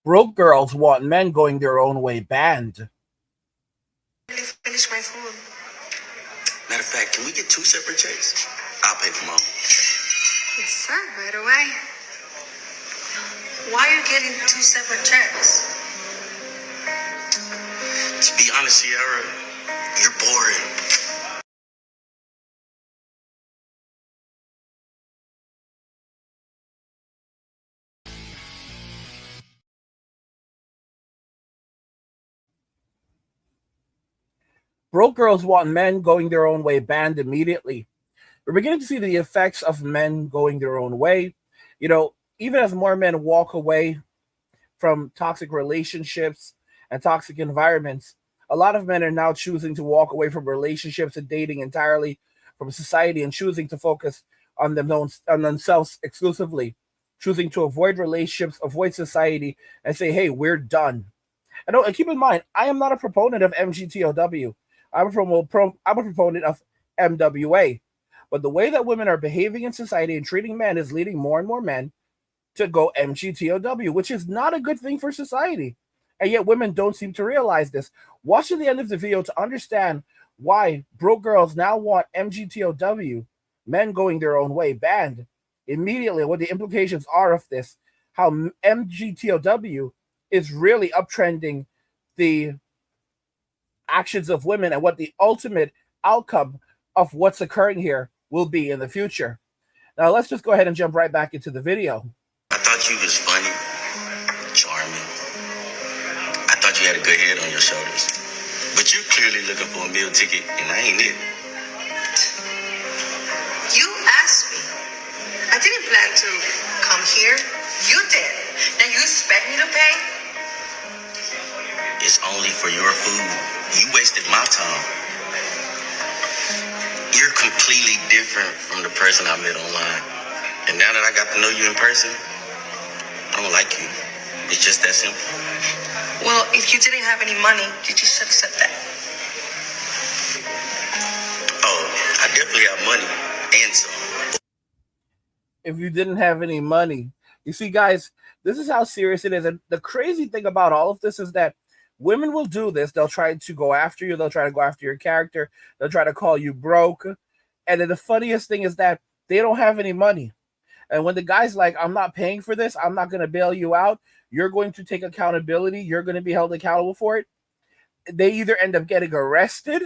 Broke girls want men going their own way banned. Finish my food. Matter of fact, can we get two separate checks? I'll pay for mine. Yes, sir. Right away. Why are you getting two separate checks? To be honest, Sierra, you're boring. Broke girls want men going their own way banned immediately. We're beginning to see the effects of men going their own way. Even as more men walk away from toxic relationships and toxic environments, a lot of men are now choosing to walk away from relationships and dating entirely from society and choosing to focus on themselves exclusively, choosing to avoid relationships, avoid society, and say, hey, we're done. And keep in mind, I am not a proponent of MGTOW. I'm a proponent of MWA. But the way that women are behaving in society and treating men is leading more and more men to go MGTOW, which is not a good thing for society. And yet women don't seem to realize this. Watch to the end of the video to understand why broke girls now want MGTOW, men going their own way, banned immediately, what the implications are of this, how MGTOW is really uptrending the actions of women and what the ultimate outcome of what's occurring here will be in the future. Now, let's just go ahead and jump right back into the video. I thought you was funny, charming. I thought you had a good head on your shoulders. But you're clearly looking for a meal ticket, and I ain't it. You asked me. I didn't plan to come here. You did. Now you expect me to pay? It's only for your food. You wasted my time. You're completely different from the person I met online. And now that I got to know you in person, I don't like you. It's just that simple. Well, if you didn't have any money, you just should accept that. Oh, I definitely have money and some. If you didn't have any money. You see, guys, this is how serious it is. And the crazy thing about all of this is that women will do this. They'll try to go after you. They'll try to go after your character. They'll try to call you broke. And then the funniest thing is that they don't have any money. And when the guy's like, I'm not paying for this, I'm not going to bail you out, you're going to take accountability, you're going to be held accountable for it, they either end up getting arrested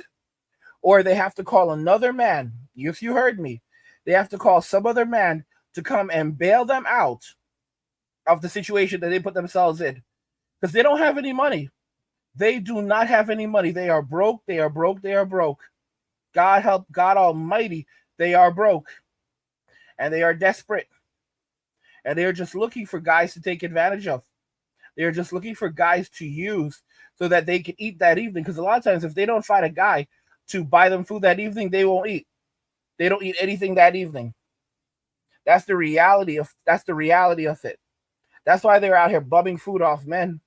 or they have to call another man. If you heard me, they have to call some other man to come and bail them out of the situation that they put themselves in. Because they don't have any money. They do not have any money. They are broke. They are broke. They are broke. God help, God Almighty, they are broke. And they are desperate. And they are just looking for guys to take advantage of. They are just looking for guys to use so that they can eat that evening. Because a lot of times, if they don't find a guy to buy them food that evening, they won't eat. They don't eat anything that evening. That's the reality of it. That's why they're out here bumming food off men.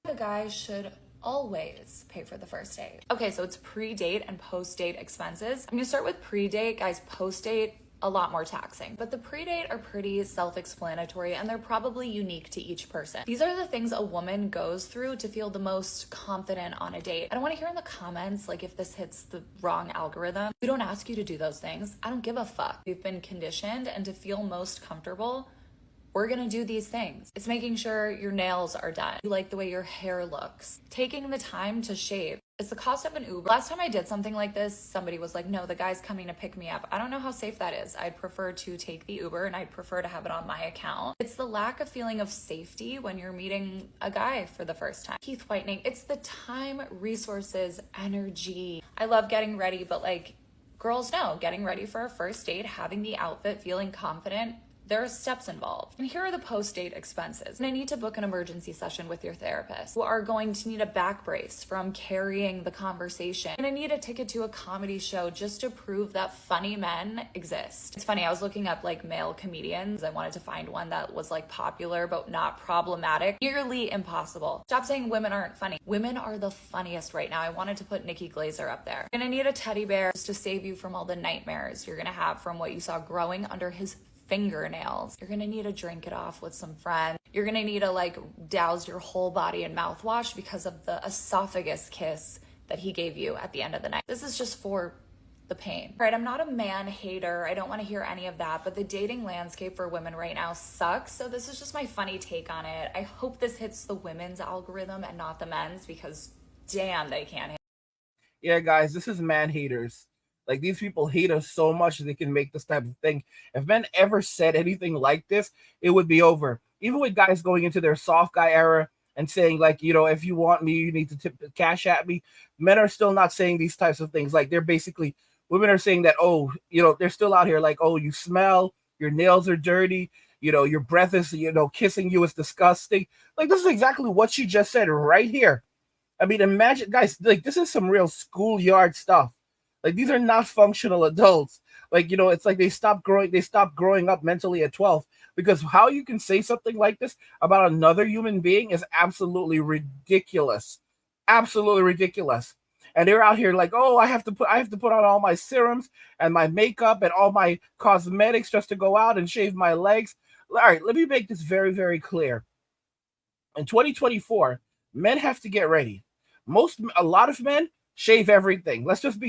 The guy should always pay for the first date. Okay, so it's pre-date and post-date expenses. I'm gonna start with pre-date. Guys, post-date, a lot more taxing. But the pre-date are pretty self-explanatory and they're probably unique to each person. These are the things a woman goes through to feel the most confident on a date. I don't want to hear in the comments like if this hits the wrong algorithm. We don't ask you to do those things. I don't give a fuck. We've been conditioned, and to feel most comfortable, we're gonna do these things. It's making sure your nails are done. You like the way your hair looks. Taking the time to shave. It's the cost of an Uber. Last time I did something like this, somebody was like, no, the guy's coming to pick me up. I don't know how safe that is. I'd prefer to take the Uber and I'd prefer to have it on my account. It's the lack of feeling of safety when you're meeting a guy for the first time. Teeth whitening. It's the time, resources, energy. I love getting ready, but like girls know, getting ready for a first date, having the outfit, feeling confident, there are steps involved. And here are the post-date expenses. And I need to book an emergency session with your therapist. You are going to need a back brace from carrying the conversation. And I need a ticket to a comedy show just to prove that funny men exist. It's funny, I was looking up like male comedians. I wanted to find one that was like popular but not problematic. Nearly impossible. Stop saying women aren't funny. Women are the funniest right now. I wanted to put Nikki Glazer up there. And I need a teddy bear just to save you from all the nightmares you're gonna have from what you saw growing under his fingernails. You're gonna need to drink it off with some friends. You're gonna need to like douse your whole body in mouthwash because of the esophagus kiss that he gave you at the end of the night. This is just for the pain. Right, I'm not a man hater. I don't want to hear any of that, but the dating landscape for women right now sucks. So this is just my funny take on it. I hope this hits the women's algorithm and not the men's, because damn, they can't. Yeah, guys, this is man haters. Like, these people hate us so much they can make this type of thing. If men ever said anything like this, it would be over. Even with guys going into their soft guy era and saying, like, you know, if you want me, you need to tip cash at me. Men are still not saying these types of things. Like, they're basically, women are saying that, oh, you know, they're still out here like, oh, you smell, your nails are dirty, you know, your breath is, you know, kissing you is disgusting. Like, this is exactly what she just said right here. I mean, imagine, guys, like, this is some real schoolyard stuff. Like, these are not functional adults. Like, you know, it's like they stopped growing up mentally at 12, because how you can say something like this about another human being is absolutely ridiculous. Absolutely ridiculous. And they're out here like, oh, I have to put on all my serums and my makeup and all my cosmetics just to go out and shave my legs. All right, let me make this very, very clear. In 2024, men have to get ready. A lot of men shave everything. We're just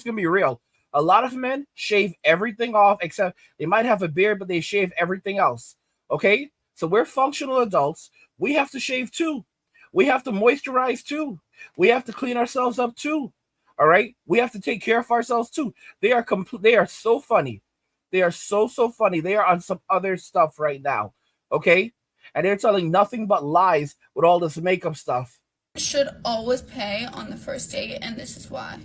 gonna be real. A lot of men shave everything off, except they might have a beard, but they shave everything else. Okay? So we're functional adults. We have to shave too. We have to moisturize too. We have to clean ourselves up too. All right? We have to take care of ourselves too. They are so funny. They are so funny. They are on some other stuff right now. Okay? And they're telling nothing but lies with all this makeup stuff. Should always pay on the first date, and this is why.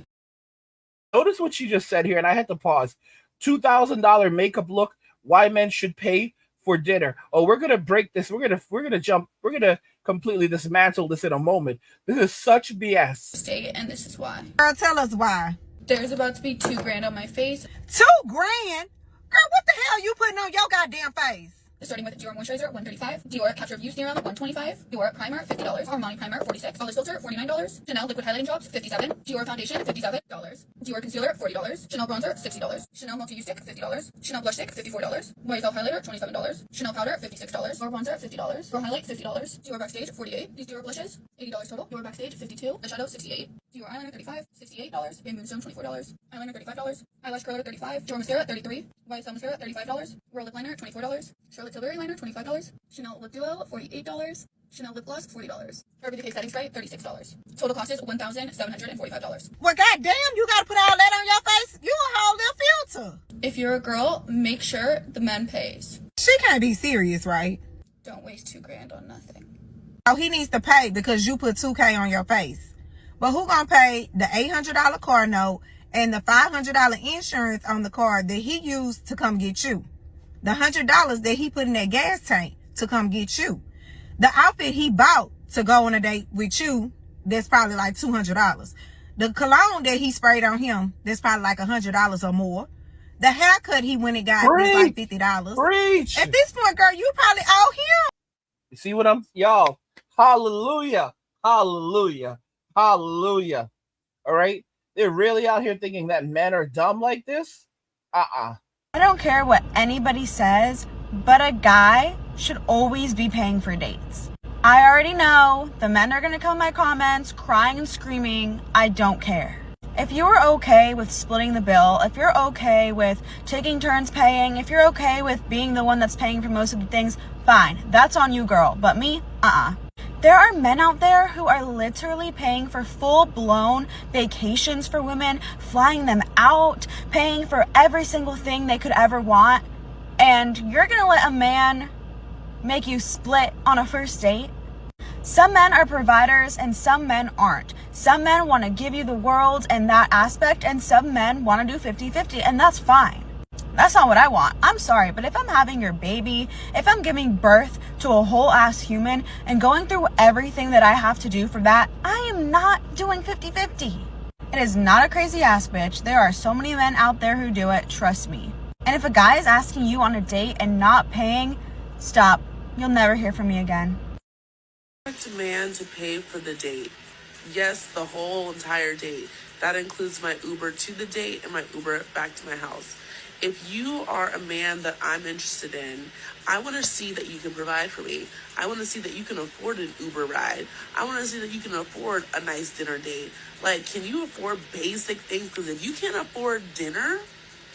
Notice what she just said here, and I had to pause. $2,000 makeup look. Why men should pay for dinner? Oh, we're gonna break this. We're gonna completely dismantle this in a moment. This is such BS. Date, and this is why. Girl, tell us why. There's about to be $2,000 on my face. $2,000? Girl, what the hell you putting on your goddamn face? Starting with Dior moisturizer, $135. Dior Capture View Serum, $125. Dior primer, $50. Armani primer, $46. Flawless filter, $49. Chanel liquid highlighting drops, $57. Dior foundation, $57. Dior concealer, $40. Chanel bronzer, $60. Chanel multi-use stick, $50. Chanel blush stick, $54. YSL highlighter, $27. Chanel powder, $56. Dior bronzer, $50. Dior highlight, $50. Dior backstage, $48. These Dior blushes, $80 total. Dior backstage, $52. Eyeshadow, $68. Dior eyeliner, $35. $68. Bamboo Moonstone, $24. Eyeliner, $35. Eyelash curler, $35. Dior mascara, $33. YSL mascara, $35. Royal lip liner, $24. Charlotte Tilbury liner, $25. Chanel lip duo, $48. Chanel lip gloss, $40. Urban Decay setting spray, $36. Total cost is $1,745. Well, goddamn, you gotta put all that on your face. You a whole little filter. If you're a girl, make sure the man pays. She can't be serious, right? Don't waste $2,000 on nothing. Oh, he needs to pay because you put $2,000 on your face. But who gonna pay the $800 car note and the $500 insurance on the car that he used to come get you? The $100 that he put in that gas tank to come get you. The outfit he bought to go on a date with you, that's probably like $200. The cologne that he sprayed on him, that's probably like $100 or more. The haircut he went and got was like $50. Preach. At this point, girl, you probably owe him. You see what y'all? Hallelujah. Hallelujah. Hallelujah. All right? They're really out here thinking that men are dumb like this? I don't care what anybody says, but a guy should always be paying for dates. I already know the men are going to come in my comments crying and screaming. I don't care. If you're okay with splitting the bill, if you're okay with taking turns paying, if you're okay with being the one that's paying for most of the things, fine. That's on you, girl. But me, There are men out there who are literally paying for full-blown vacations for women, flying them out, paying for every single thing they could ever want. And you're going to let a man make you split on a first date? Some men are providers and some men aren't. Some men want to give you the world in that aspect, and some men want to do 50-50, and that's fine. That's not what I want. I'm sorry, but if I'm having your baby, if I'm giving birth to a whole ass human and going through everything that I have to do for that, I am not doing 50-50. It is not a crazy ass bitch. There are so many men out there who do it, trust me. And if a guy is asking you on a date and not paying, stop. You'll never hear from me again. I expect a man to pay for the date. Yes, the whole entire date. That includes my Uber to the date and my Uber back to my house. If you are a man that I'm interested in, I want to see that you can provide for me. I want to see that you can afford an Uber ride. I want to see that you can afford a nice dinner date. Like, can you afford basic things? Because if you can't afford dinner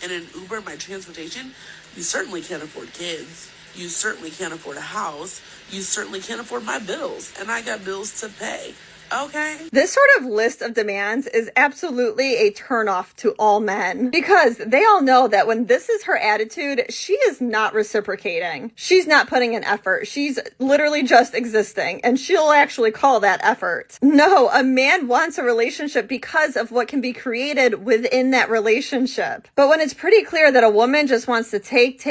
and an Uber, my transportation, you certainly can't afford kids. You certainly can't afford a house. You certainly can't afford my bills. And I got bills to pay. Okay? This sort of list of demands is absolutely a turnoff to all men because they all know that when this is her attitude, she is not reciprocating. She's not putting in effort. She's literally just existing, and she'll actually call that effort. No, a man wants a relationship because of what can be created within that relationship. But when it's pretty clear that a woman just wants to take,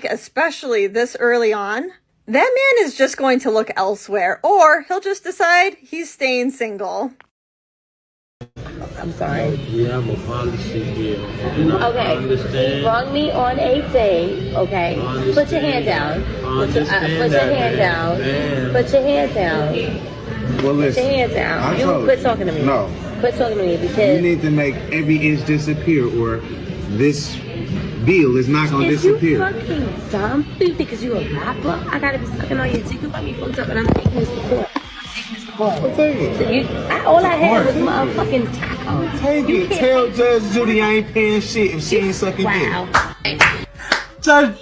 especially this early on, that man is just going to look elsewhere, or he'll just decide he's staying single. I'm sorry. We have a policy here. Okay, you wrong me on a thing, okay? Put your hand down. Put your hand down. Put your hand down. Well, listen. Put your hands down. You quit talking to me. No. Quit talking to me because... You need to make every inch disappear or this deal is not going to disappear. Is you fucking zombie because you a rapper? I gotta be sucking on your dick. You got me fucked up and I'm taking this to court. So all I had was motherfucking tacos. Take it. Tell Judge Judy I ain't paying shit if she ain't sucking dick. Tell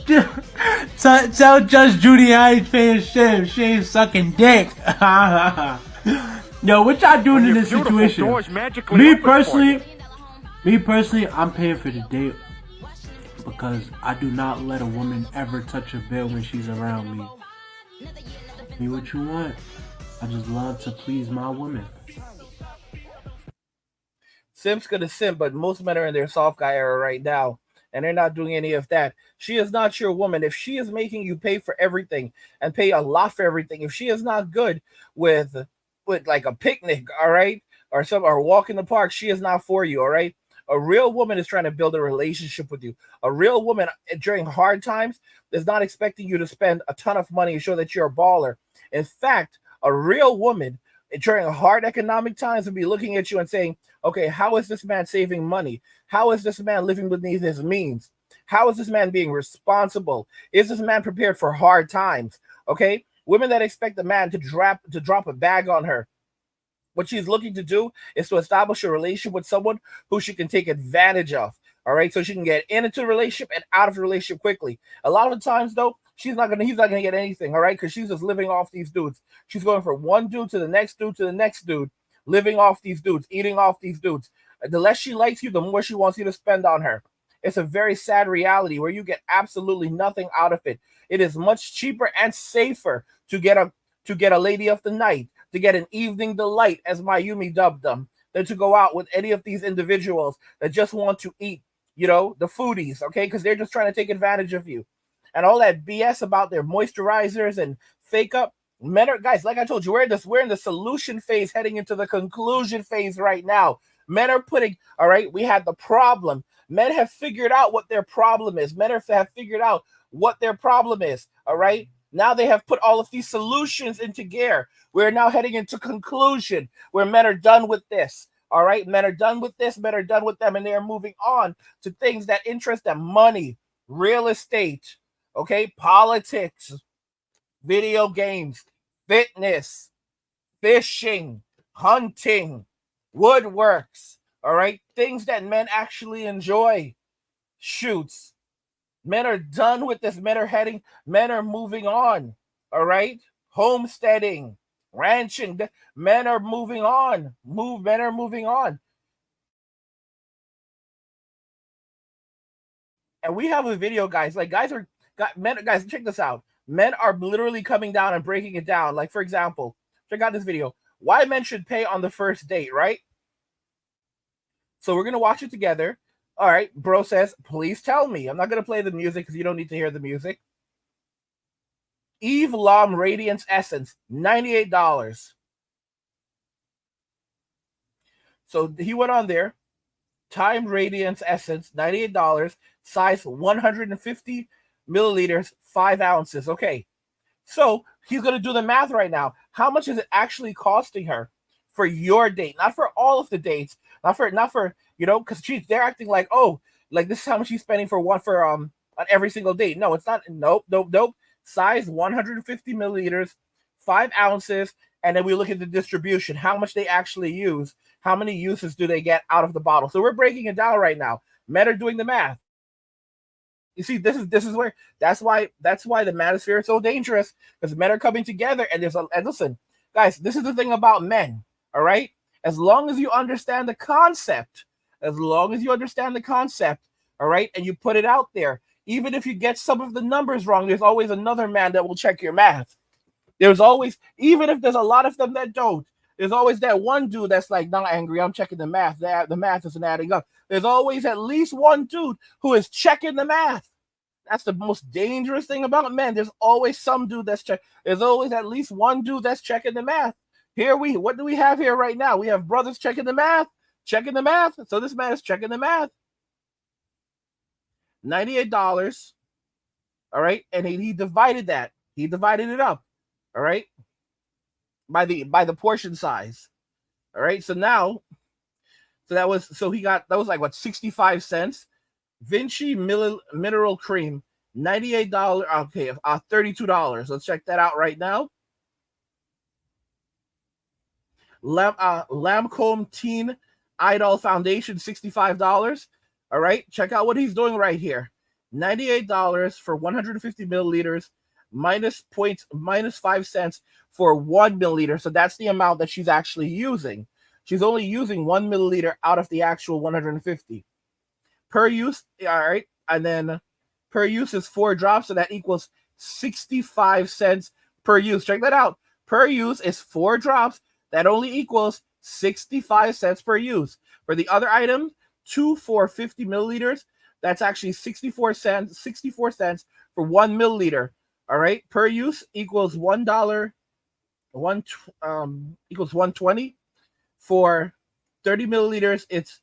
Judge Judy I ain't paying shit if she ain't sucking dick. Yo, what y'all doing in this situation? Me personally, I'm paying for the date because I do not let a woman ever touch a bill when she's around me. Be what you want. I just love to please my woman. Simp's gonna simp, but most men are in their soft guy era right now, and they're not doing any of that. She is not your woman. If she is making you pay for everything and pay a lot for everything, if she is not good with like a picnic, all right, or walk in the park, she is not for you, all right. A real woman is trying to build a relationship with you. A real woman during hard times is not expecting you to spend a ton of money and show that you're a baller. In fact, a real woman during hard economic times will be looking at you and saying, okay, how is this man saving money? How is this man living beneath his means? How is this man being responsible? Is this man prepared for hard times? Okay, women that expect the man to drop a bag on her, what she's looking to do is to establish a relationship with someone who she can take advantage of. All right, so she can get into the relationship and out of the relationship quickly. A lot of the times, though, he's not gonna get anything. All right, because she's just living off these dudes. She's going from one dude to the next dude to the next dude, living off these dudes, eating off these dudes. The less she likes you, the more she wants you to spend on her. It's a very sad reality where you get absolutely nothing out of it. It is much cheaper and safer to get a lady of the night, to get an evening delight, as Mayumi dubbed them, than to go out with any of these individuals that just want to eat, the foodies, okay? Because they're just trying to take advantage of you. And all that BS about their moisturizers and fake up. Men are, guys, like I told you, we're in the solution phase heading into the conclusion phase right now. Men are putting, all right, we had the problem. Men have figured out what their problem is. Men have figured out what their problem is, all right? Now they have put all of these solutions into gear. We're now heading into conclusion where men are done with this. All right, men are done with this. Men are done with them, and they are moving on to things that interest them: money, real estate, okay, politics, video games, fitness, fishing, hunting, woodworks. All right, things that men actually enjoy. Shoots. Men are done with this. Men are moving on. All right. Homesteading, ranching. Men are moving on. Men are moving on. And we have a video, guys. Like, guys, check this out. Men are literally coming down and breaking it down. Like, for example, check out this video. Why men should pay on the first date, right? So we're going to watch it together. All right, bro says, please tell me. I'm not going to play the music because you don't need to hear the music. Eve Lom Radiance Essence, $98. So he went on there. Time Radiance Essence, $98. Size 150 milliliters, 5 ounces. Okay, so he's going to do the math right now. How much is it actually costing her for your date? Not for all of the dates. Not for because they're acting like, oh, Like this is how much she's spending for on every single date. No, it's not. Nope. Size 150 milliliters, 5 ounces, and then we look at the distribution, how much they actually use, how many uses do they get out of the bottle. So we're breaking it down right now. Men are doing the math. You see, this is where that's why the manosphere is so dangerous, because men are coming together, and listen, guys, this is the thing about men. All right, as long as you understand the concept, all right, and you put it out there, even if you get some of the numbers wrong, there's always another man that will check your math. There's always, even if there's a lot of them that don't, there's always that one dude that's like, not angry, I'm checking the math. The math isn't adding up. There's always at least one dude who is checking the math. That's the most dangerous thing about men. There's always some dude that's checking. There's always at least one dude that's checking the math. What do we have here right now? We have brothers checking the math. So this man is checking the math. $98. All right. And he divided that. He divided it up. All right. By the portion size. All right. So that was like what, 65 cents. Vinci mineral cream, $98. Okay, $32. Let's check that out right now. Lancome Teen Idol Foundation, $65. All right, check out what he's doing right here. $98 for 150 milliliters, minus 5 cents for 1 milliliter. So that's the amount that she's actually using. She's only using 1 milliliter out of the actual 150. Per use, all right, and then per use is 4 drops, so that equals 65 cents per use. Check that out. Per use is 4 drops. That only equals 65 cents per use. For the other item, 2 for 50 milliliters, that's actually 64 cents for 1 milliliter. All right, per use equals $1. Equals 120. For 30 milliliters, it's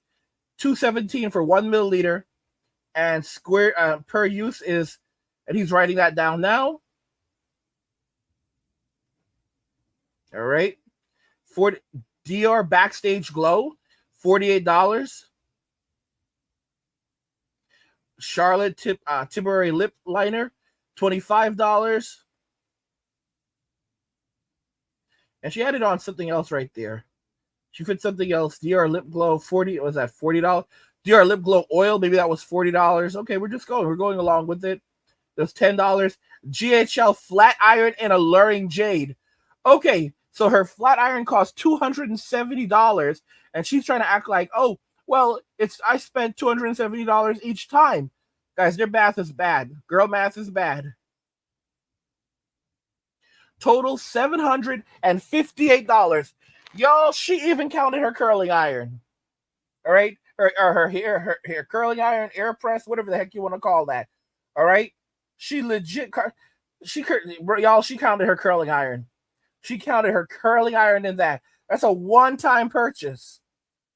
$2.17 for 1 milliliter, and square per use is, and he's writing that down now. All right, for Dior Backstage Glow, $48. Charlotte Tilbury lip liner, $25. And she added on something else right there. She fit something else. Dior Lip Glow, was that $40? Dior Lip Glow Oil, maybe that was $40. Okay, we're going along with it. There's $10. GHL Flat Iron and Alluring Jade. Okay, so her flat iron cost $270, and she's trying to act like, oh, well, I spent $270 each time. Guys, their math is bad. Girl math is bad. Total $758. Y'all, she even counted her curling iron. All right? Her curling iron, air press, whatever the heck you want to call that. All right? She legit, she counted her curling iron. She counted her curling iron in that. That's a one-time purchase.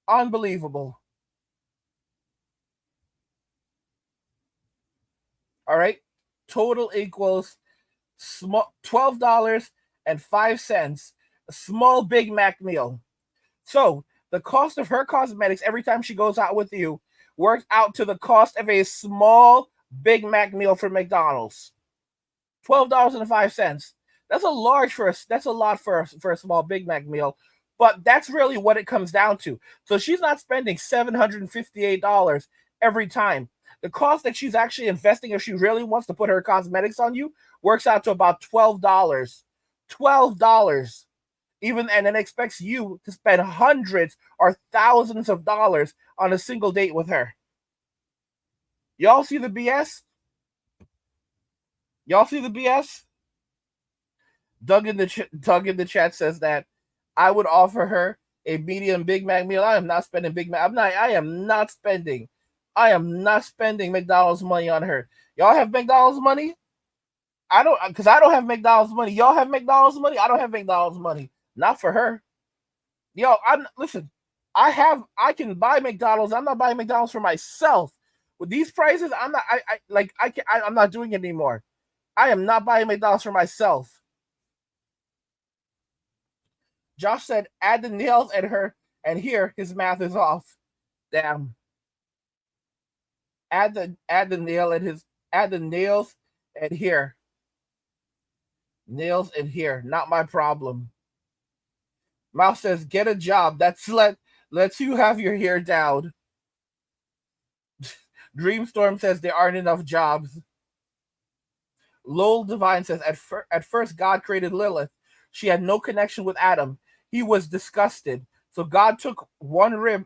Unbelievable. All right? Total equals $12.05. A small Big Mac meal. So the cost of her cosmetics every time she goes out with you works out to the cost of a small Big Mac meal from McDonald's. $12.05. That's a lot for a small Big Mac meal, but that's really what it comes down to. So she's not spending $758 every time. The cost that she's actually investing, if she really wants to put her cosmetics on you, works out to about $12. $12. And then expects you to spend hundreds or thousands of dollars on a single date with her. Y'all see the BS? Doug in the chat says that I would offer her a medium Big Mac meal. I am not spending Big Mac. I am not spending McDonald's money on her. Y'all have McDonald's money? I don't have McDonald's money. Y'all have McDonald's money? I don't have McDonald's money. Not for her. Yo, listen, I can buy McDonald's. I'm not buying McDonald's for myself. With these prices, I'm not doing it anymore. I am not buying McDonald's for myself. Josh said, add the nails and here his math is off. Damn. Add the nails and here. Nails in here. Not my problem. Mouse says, get a job. That's lets you have your hair down. Dreamstorm says there aren't enough jobs. Lowell Divine says, at first God created Lilith. She had no connection with Adam. He was disgusted. So God took one rib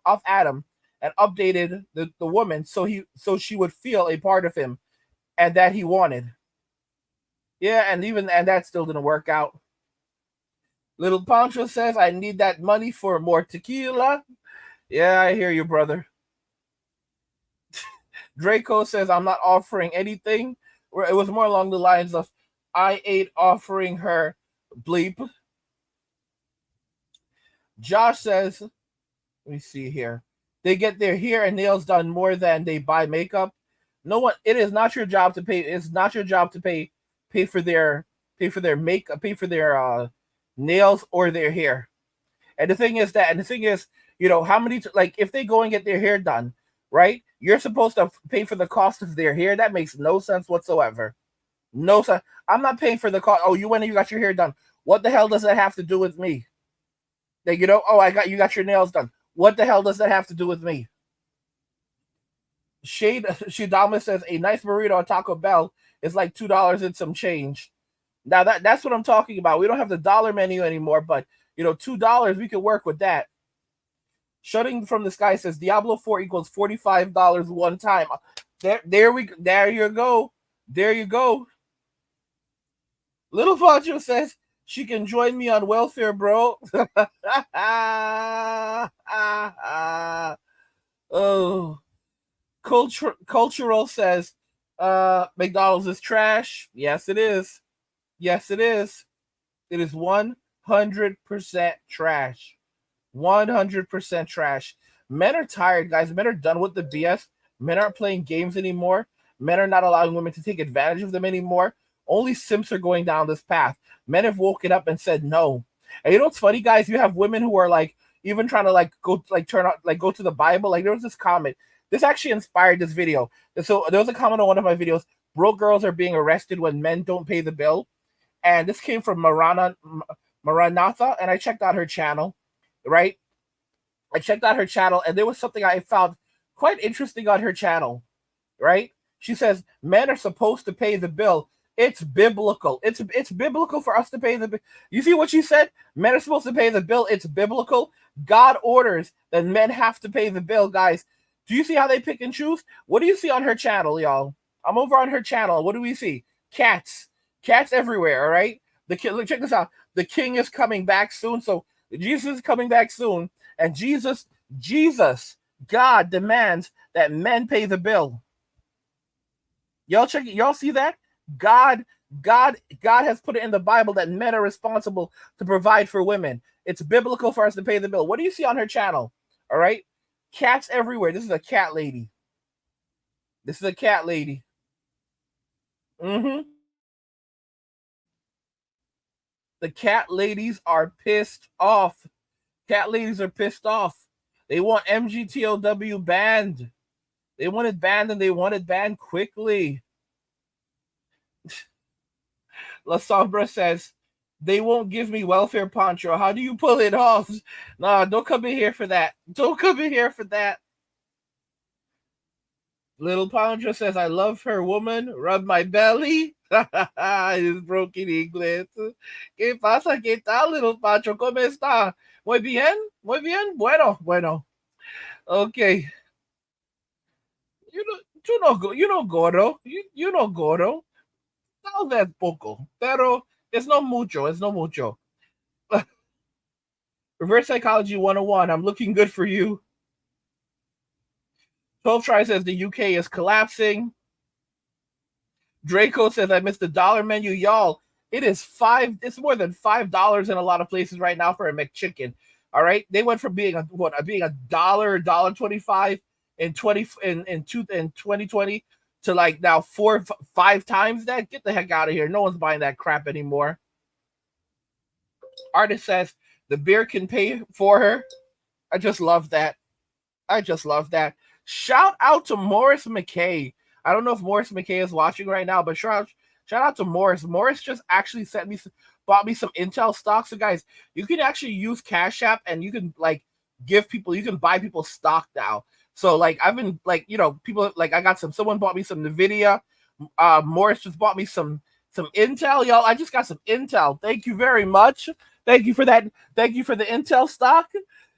of Adam and updated the woman so she would feel a part of him and that he wanted. Yeah, and that still didn't work out. Little Pancho says, I need that money for more tequila. Yeah, I hear you, brother. Draco says, I'm not offering anything. It was more along the lines of, I ain't offering her bleep. Josh says, let me see here. They get their hair and nails done more than they buy makeup. No one. It is not your job to pay. It's not your job to pay for their makeup, pay for their nails or their hair. And the thing is, how many if they go and get their hair done, right? You're supposed to pay for the cost of their hair. That makes no sense whatsoever. No sense. I'm not paying for the cost. Oh, you went and you got your hair done. What the hell does that have to do with me? Like, you got your nails done. What the hell does that have to do with me? Shidama says a nice burrito at Taco Bell is like $2 and some change. Now that's what I'm talking about. We don't have the dollar menu anymore, but $2 we can work with that. Shutting from the Sky says Diablo 4 equals $45 one time. There you go. There you go. Little Pancho says she can join me on welfare, bro. Oh. Cultural says McDonald's is trash. Yes, it is. Yes, it is. It is 100% trash. 100% trash. Men are tired, guys. Men are done with the BS. Men aren't playing games anymore. Men are not allowing women to take advantage of them anymore. Only simps are going down this path. Men have woken up and said no. And you know what's funny, guys? You have women who are even trying to go to the Bible. Like, there was this comment. This actually inspired this video. So there was a comment on one of my videos. Broke girls are being arrested when men don't pay the bill. And this came from Maranatha, and I checked out her channel, right? I checked out her channel, and there was something I found quite interesting on her channel, right? She says, men are supposed to pay the bill. It's biblical. It's biblical for us to pay the bill. You see what she said? Men are supposed to pay the bill. It's biblical. God orders that men have to pay the bill, guys. Do you see how they pick and choose? What do you see on her channel, y'all? I'm over on her channel. What do we see? Cats. Cats everywhere, all right? Look, check this out. The king is coming back soon. So Jesus is coming back soon. And Jesus, God demands that men pay the bill. Y'all check it. Y'all see that? God has put it in the Bible that men are responsible to provide for women. It's biblical for us to pay the bill. What do you see on her channel? All right? Cats everywhere. This is a cat lady. This is a cat lady. Mm-hmm. The cat ladies are pissed off. Cat ladies are pissed off. They want MGTOW banned. They want it banned, and they want it banned quickly. La Sombra says, they won't give me welfare, Pancho. How do you pull it off? Nah, don't come in here for that. Don't come in here for that. Little Pancho says, I love her, woman. Rub my belly. It's broken English. ¿Qué pasa? ¿Qué tal, Little Pancho? ¿Cómo está? Muy bien? Muy bien? Bueno. Okay. You know Goro. You know Goro. Tal vez poco. Pero it's no mucho. Reverse Psychology 101. I'm looking good for you. 12 Try says the UK is collapsing. Draco says I missed the dollar menu. Y'all, it's more than $5 in a lot of places right now for a McChicken. All right. They went from being a dollar, $1.25 in 2020 to like now 4-5 times that. Get the heck out of here. No one's buying that crap anymore. Artist says the beer can pay for her. I just love that. Shout out to Morris McKay. I don't know if Morris McKay is watching right now, but shout out to Morris. Morris just actually bought me some Intel stocks. So guys, you can actually use Cash App and you can like give people, you can buy people stock now. So like I've been like, people like I got someone bought me some Nvidia. Morris just bought me some Intel, y'all. I just got some Intel. Thank you very much. Thank you for that. Thank you for the Intel stock.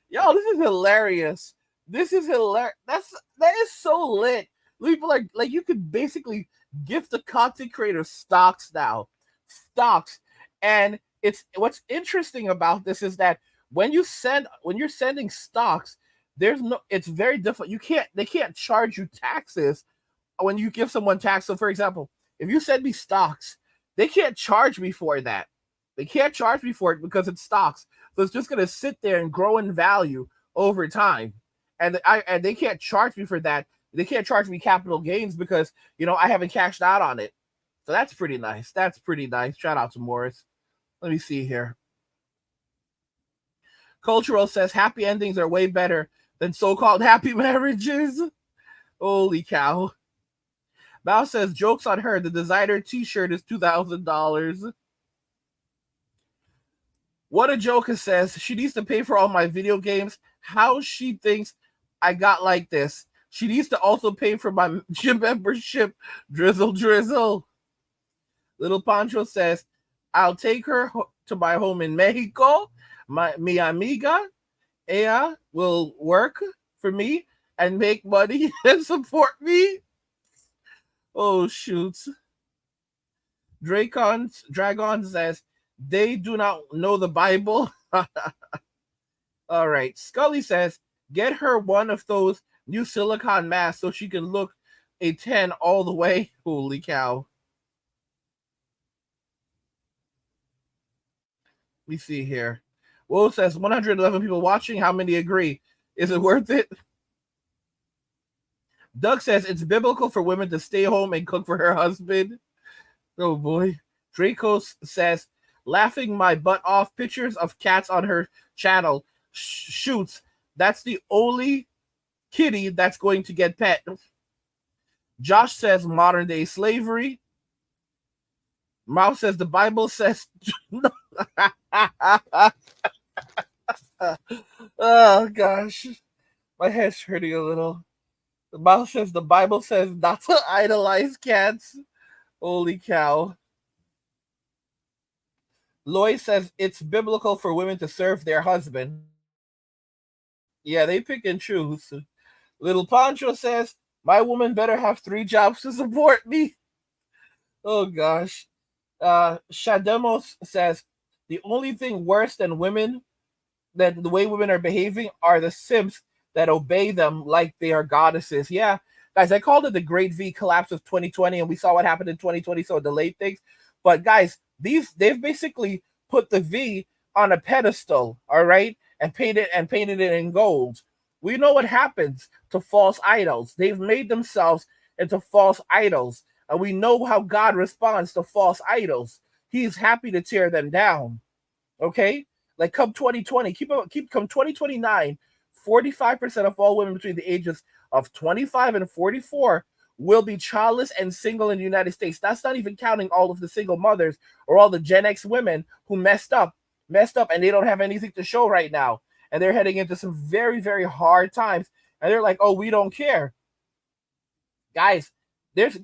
Yo, this is hilarious. This is hilarious. That is so lit. People are like, you could basically gift the content creator stocks now. Stocks. And what's interesting about this is that when you're sending stocks, it's very different. They can't charge you taxes when you give someone tax. So for example, if you send me stocks, they can't charge me for that. They can't charge me for it because it's stocks. So it's just gonna sit there and grow in value over time. And they can't charge me for that. They can't charge me capital gains because I haven't cashed out on it. So that's pretty nice. That's pretty nice. Shout out to Morris. Let me see here. Cultural says happy endings are way better than so-called happy marriages. Holy cow. Bao says, jokes on her. The designer t-shirt is $2,000. What a Joker says, she needs to pay for all my video games. How she thinks I got like this. She needs to also pay for my gym membership. Drizzle. Little Pancho says, I'll take her to my home in Mexico. Mi amiga, ella will work for me and make money and support me. Oh, shoots. Dragon says, they do not know the Bible. All right. Scully says, get her one of those new silicone masks so she can look a 10 all the way. Holy cow. Let me see here. Will says 111 people watching. How many agree? Is it worth it? Doug says it's biblical for women to stay home and cook for her husband. Oh boy. Draco says, laughing my butt off. Pictures of cats on her channel. Shoots. That's the only kitty that's going to get pet. Josh says modern day slavery. Mouse says the Bible says. Oh gosh, my head's hurting a little. The Mouse says the Bible says not to idolize cats. Holy cow. Lloyd says it's biblical for women to serve their husband. Yeah, they pick and choose. Little Pancho says my woman better have 3 jobs to support me. Oh gosh. Shademos says the only thing worse than the way women are behaving are the simps that obey them like they are goddesses. Yeah, guys, I called it the Great V collapse of 2020, and we saw what happened in 2020, so it delayed things. But guys, they've basically put the V on a pedestal, all right, and painted it in gold. We know what happens to false idols. They've made themselves into false idols. And we know how God responds to false idols. He's happy to tear them down. Okay? Like come 2020, come 2029, 45% of all women between the ages of 25 and 44 will be childless and single in the United States. That's not even counting all of the single mothers or all the Gen X women who messed up, and they don't have anything to show right now. And they're heading into some very, very hard times. And they're like, oh, we don't care. Guys, there's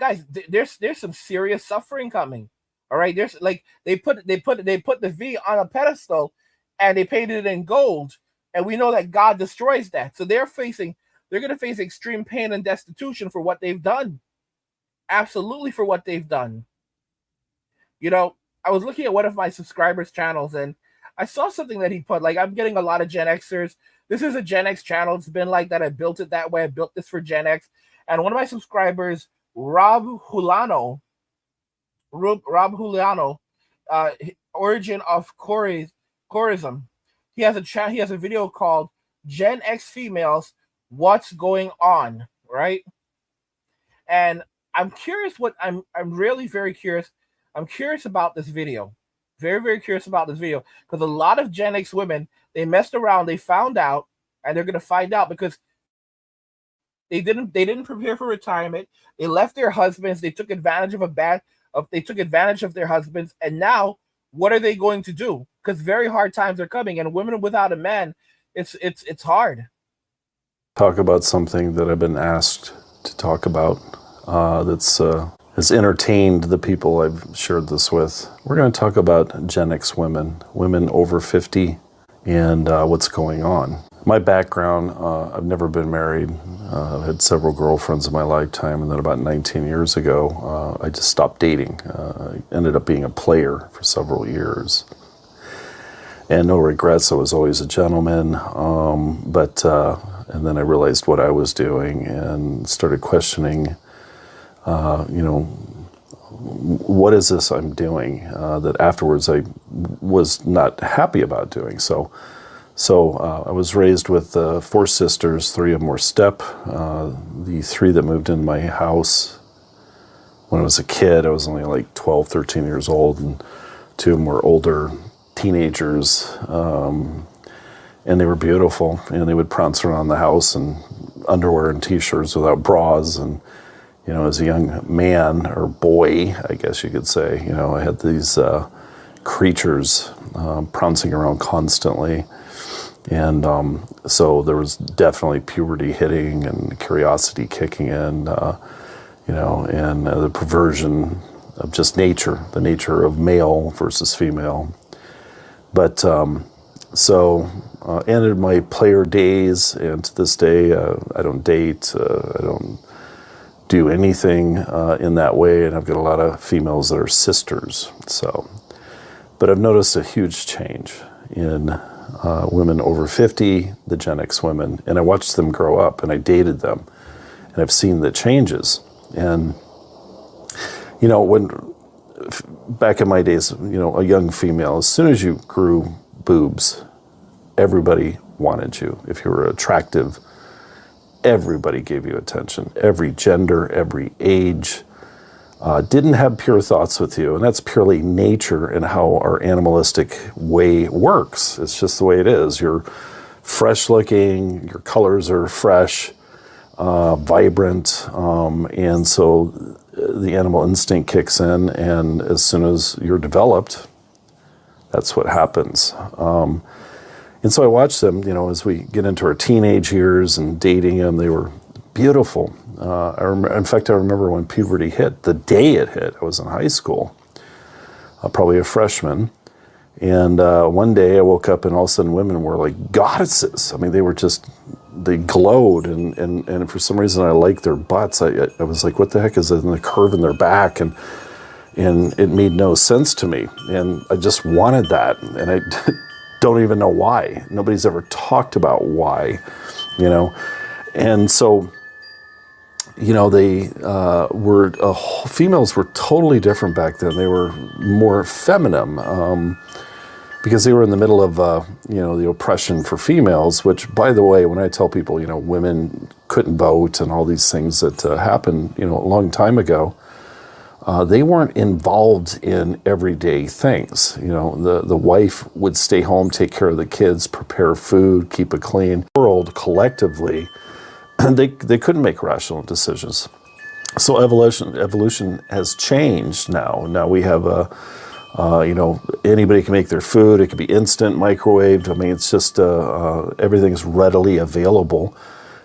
some serious suffering coming. All right, there's like they put the V on a pedestal and they painted it in gold, and we know that God destroys that. So they're going to face extreme pain and destitution for what they've done. Absolutely for what they've done. I was looking at one of my subscribers' channels and I saw something that he put. Like, I'm getting a lot of Gen Xers. This is a Gen X channel. It's been like that. I built it that way. I built this for Gen X. And one of my subscribers, Rob Hulano, origin of chorism. He has a video called Gen X Females, What's Going On, right? And I'm curious I'm really very curious. I'm curious about this video. Very, very curious about this video. Because a lot of Gen X women, they messed around, they found out, and they're going to find out because They didn't prepare for retirement. They left their husbands. They took advantage of their husbands, and now what are they going to do? Because very hard times are coming, and women without a man, it's hard. Talk about something that I've been asked to talk about that's has entertained the people I've shared this with. We're going to talk about GenX women over 50, and what's going on. My background, I've never been married. I've had several girlfriends in my lifetime, and then about 19 years ago, I just stopped dating. I ended up being a player for several years. And no regrets, I was always a gentleman, and then I realized what I was doing and started questioning, what is this I'm doing that afterwards I was not happy about doing. So I was raised with 4 sisters, 3 of them were step. The 3 that moved in my house when I was a kid, I was only like 12, 13 years old, and 2 of them were older teenagers, and they were beautiful, and they would prance around the house in underwear and t-shirts without bras. And as a young man, or boy, I guess you could say, I had these creatures prancing around constantly. And so there was definitely puberty hitting and curiosity kicking in, and the perversion of just nature, the nature of male versus female. But ended my player days, and to this day, I don't date, I don't do anything in that way, and I've got a lot of females that are sisters. But I've noticed a huge change in women over 50, the GenX women, and I watched them grow up, and I dated them, and I've seen the changes. And when back in my days, a young female, as soon as you grew boobs, everybody wanted you. If you were attractive, everybody gave you attention. Every gender, every age, didn't have pure thoughts with you. And that's purely nature and how our animalistic way works. It's just the way it is. You're fresh looking, your colors are fresh, vibrant, and so the animal instinct kicks in, and as soon as you're developed, that's what happens. And so I watched them, as we get into our teenage years and dating them, they were beautiful. In fact, I remember when puberty hit, the day it hit, I was in high school, probably a freshman. And one day I woke up and all of a sudden women were like goddesses. I mean, they glowed, and for some reason I liked their butts. I was like, what the heck is the curve in their back? And it made no sense to me. And I just wanted that. And I don't even know why. Nobody's ever talked about why, And so, they females were totally different back then. They were more feminine. Because they were in the middle of, the oppression for females, which, by the way, when I tell people, women couldn't vote and all these things that happened, a long time ago, they weren't involved in everyday things. The wife would stay home, take care of the kids, prepare food, keep it clean. The world collectively, they couldn't make rational decisions. So evolution has changed now. Now we have anybody can make their food. It can be instant, microwaved. I mean, it's just everything's readily available.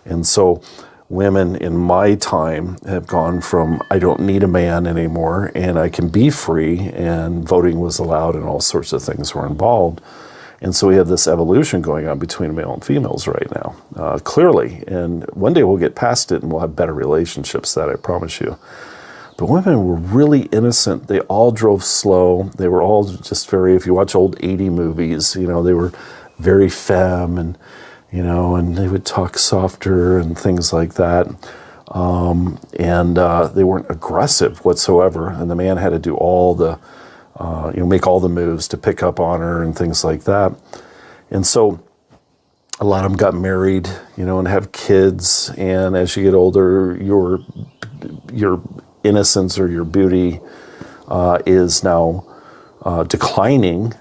And so women in my time have gone from, I don't need a man anymore, and I can be free, and voting was allowed, and all sorts of things were involved. And so we have this evolution going on between male and females right now, clearly. And one day we'll get past it, and we'll have better relationships, that I promise you. But women were really innocent. They all drove slow. They were all just very, if you watch old 80 movies, they were very femme, and, and they would talk softer and things like that. And they weren't aggressive whatsoever. And the man had to do all the, make all the moves to pick up on her and things like that. And so a lot of them got married, and have kids. And as you get older, your innocence or your beauty is now declining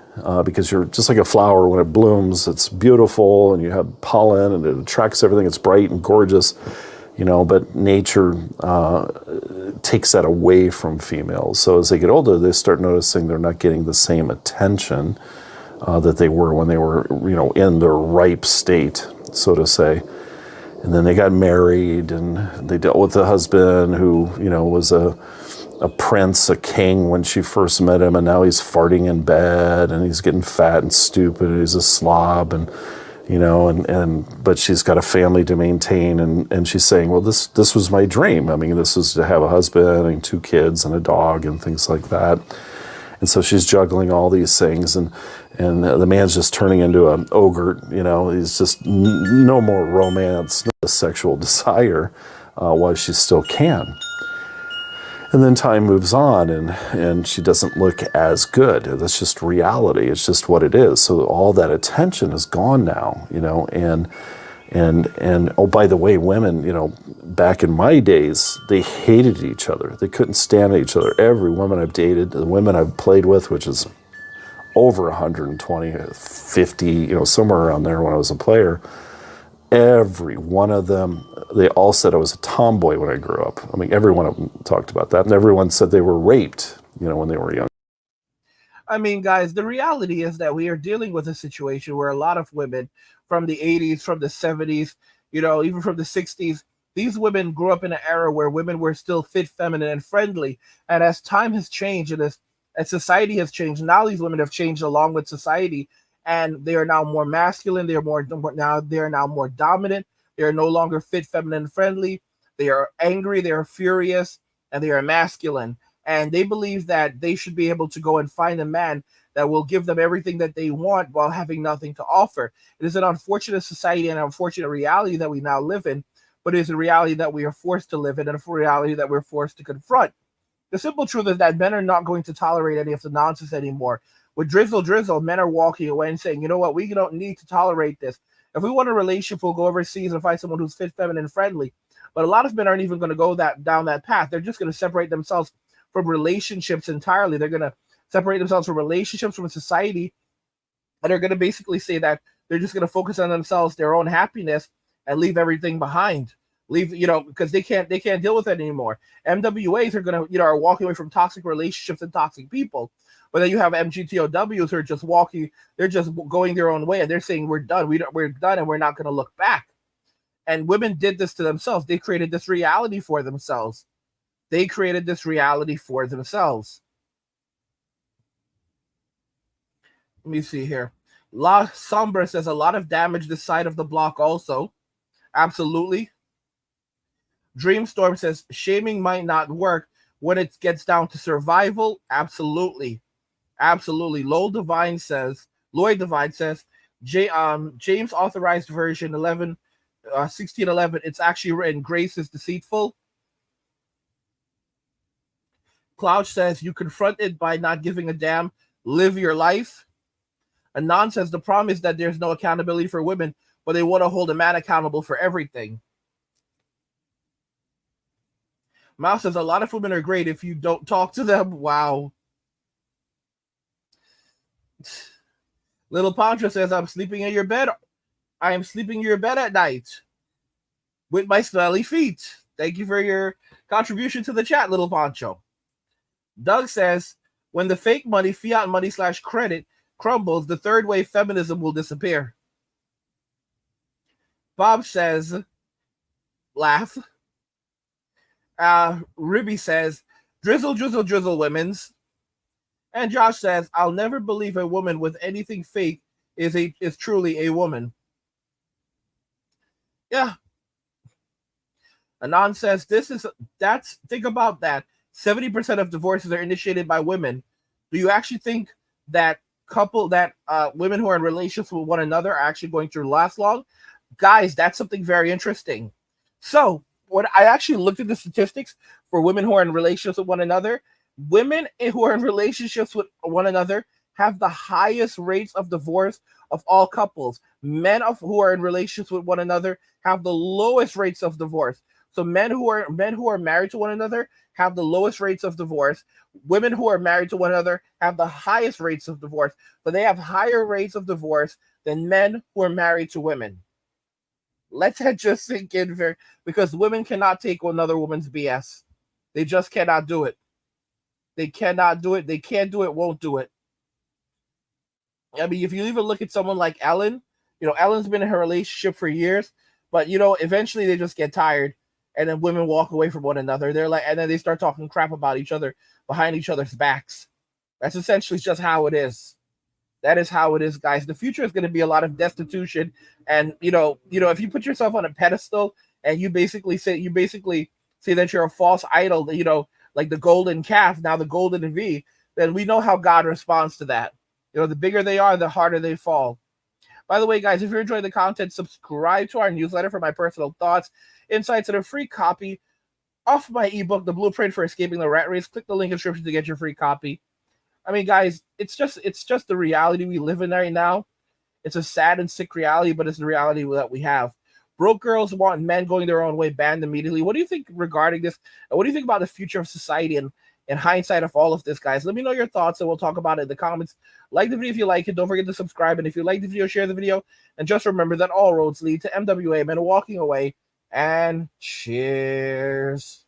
because you're just like a flower. When it blooms, it's beautiful, and you have pollen, and it attracts everything. It's bright and gorgeous. but nature takes that away from females. So as they get older, they start noticing they're not getting the same attention that they were when they were, in their ripe state, so to say. And then they got married, and they dealt with a husband who, was a prince, a king when she first met him, and now he's farting in bed, and he's getting fat and stupid, and he's a slob, and but she's got a family to maintain, and she's saying, well, this was my dream. I mean, this was to have a husband and 2 kids and a dog and things like that. And so she's juggling all these things, and the man's just turning into an ogre. He's just no more romance, no sexual desire, while she still can. And then time moves on, and she doesn't look as good. That's just reality. It's just what it is. So all that attention is gone now, and oh, by the way, women, back in my days, they hated each other. They couldn't stand each other. Every woman I've dated, the women I've played with, which is over 120, 50, somewhere around there when I was a player, every one of them, they all said I was a tomboy when I grew up. I mean, every one of them talked about that. And everyone said they were raped, when they were young. I mean, guys, the reality is that we are dealing with a situation where a lot of women from the 80s, from the 70s, even from the 60s, these women grew up in an era where women were still fit, feminine, and friendly. And as time has changed and as society has changed, now these women have changed along with society, and they are now more masculine. They are now more dominant. They are no longer fit, feminine, and friendly. They are angry. They are furious, and they are masculine. And they believe that they should be able to go and find a man that will give them everything that they want while having nothing to offer. It is an unfortunate society and an unfortunate reality that we now live in, but it is a reality that we are forced to live in, and a reality that we're forced to confront. The simple truth is that men are not going to tolerate any of the nonsense anymore. With drizzle, men are walking away and saying, you know what, we don't need to tolerate this. If we want a relationship, we'll go overseas and find someone who's fit, feminine, and friendly. But a lot of men aren't even going to go down that path. They're just going to separate themselves from relationships entirely. They're going to separate themselves from relationships, from society, and they're going to basically say that they're just going to focus on themselves, their own happiness, and leave everything behind. Because they can't deal with it anymore. MWAs are going to, are walking away from toxic relationships and toxic people. But then you have MGTOWs who are just they're just going their own way, and they're saying we're done, we're done, and we're not going to look back. And women did this to themselves. They created this reality for themselves. Let me see here. La Sombra says a lot of damage this side of the block also. Absolutely. Dreamstorm says shaming might not work when it gets down to survival. Absolutely. Lloyd Divine says James authorized version 1611. It's actually written grace is deceitful. Cloud says you confront it by not giving a damn. Live your life. Anon says the problem is that there's no accountability for women, but they want to hold a man accountable for everything. Mouse says a lot of women are great if you don't talk to them. Wow. Little Pancho says I'm sleeping in your bed. I am sleeping in your bed at night with my smelly feet. Thank you for your contribution to the chat, Little Pancho. Doug says when the fake money, fiat money / credit crumbles, the third wave feminism will disappear. Bob says, laugh. Ribby says, drizzle, women's. And Josh says, I'll never believe a woman with anything fake is truly a woman. Yeah. Anon says, think about that. 70% of divorces are initiated by women. Do you actually think that women who are in relationships with one another are actually going to last long? Guys, that's something very interesting. So when I actually looked at the statistics for women who are in relationships with one another, women who are in relationships with one another have the highest rates of divorce of all couples. Men who are in relationships with one another have the lowest rates of divorce. So men who are married to one another have the lowest rates of divorce. Women who are married to one another have the highest rates of divorce, but they have higher rates of divorce than men who are married to women. Let that just sink in because women cannot take another woman's BS. They just cannot do it. They cannot do it. They can't do it, won't do it. I mean, if you even look at someone like Ellen, Ellen's been in her relationship for years, but eventually they just get tired, and then women walk away from one another. They're like, and then they start talking crap about each other behind each other's backs. That's essentially just how it is. That is how it is, guys. The future is going to be a lot of destitution, and if you put yourself on a pedestal and you basically say that you're a false idol, like the golden calf, now the golden V, then we know how God responds to that. The bigger they are, the harder they fall. By the way, guys, if you're enjoying the content, subscribe to our newsletter for my personal thoughts, insights, and a free copy of my ebook, The Blueprint for Escaping the Rat Race. Click the link in the description to get your free copy. I mean, guys, it's just the reality we live in right now. It's a sad and sick reality, but it's the reality that we have. Broke girls want men going their own way banned immediately. What do you think regarding this? And what do you think about the future of society and in hindsight of all of this, guys? Let me know your thoughts, and we'll talk about it in the comments. Like the video if you like it. Don't forget to subscribe. And if you like the video, share the video. And just remember that all roads lead to MWA, men walking away. And cheers.